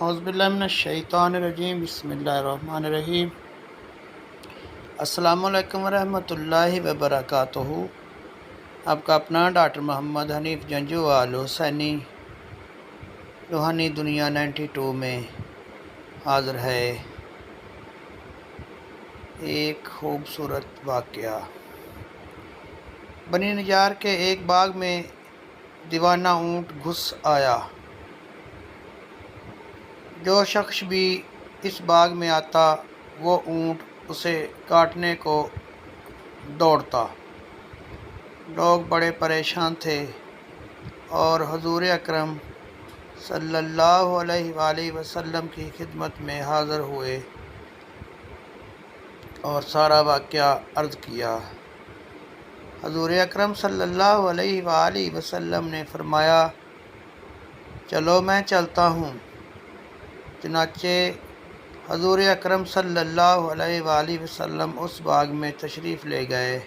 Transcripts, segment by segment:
اعوذ باللہ من الشیطان الرجیم، بسم اللہ الرحمن الرحیم۔ السلام علیکم ورحمۃ اللہ وبرکاتہ۔ آپ کا اپنا ڈاکٹر محمد حنیف جنجو آل حسینی روحانی دنیا 92 میں حاضر ہے۔ ایک خوبصورت واقعہ۔ بنی نجار کے ایک باغ میں دیوانہ اونٹ گھس آیا۔ جو شخص بھی اس باغ میں آتا وہ اونٹ اسے کاٹنے کو دوڑتا۔ لوگ بڑے پریشان تھے اور حضور اکرم صلی اللہ علیہ وآلہ وسلم کی خدمت میں حاضر ہوئے اور سارا واقعہ عرض کیا۔ حضور اکرم صلی اللہ علیہ وآلہ وسلم نے فرمایا، چلو میں چلتا ہوں۔ چنانچہ حضور اکرم صلی اللہ علیہ وآلہ وسلم اس باغ میں تشریف لے گئے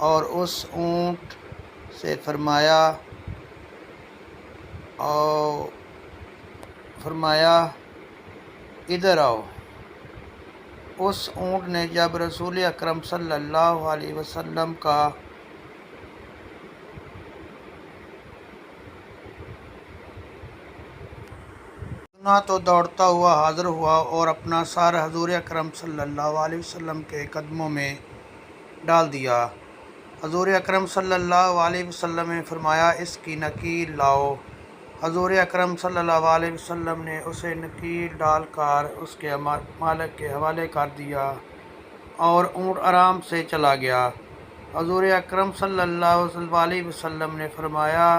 اور اس اونٹ سے فرمایا ادھر آؤ۔ اس اونٹ نے جب رسول اکرم صلی اللہ علیہ وسلم کا سنا تو دوڑتا ہوا حاضر ہوا اور اپنا سر حضور اکرم صلی اللہ علیہ وسلم کے قدموں میں ڈال دیا۔ حضور اکرم صلی اللہ علیہ وسلم نے فرمایا، اس کی نکیل لاؤ۔ حضور اکرم صلی اللہ علیہ وسلم نے اسے نکیل ڈال کر اس کے مالک کے حوالے کر دیا اور اونٹ آرام سے چلا گیا۔ حضور اکرم صلی اللہ علیہ وسلم نے فرمایا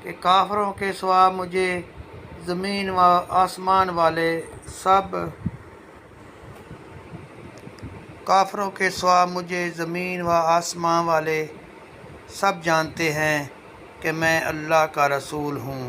کہ کافروں کے سوا مجھے زمین و آسمان والے سب جانتے ہیں کہ میں اللہ کا رسول ہوں۔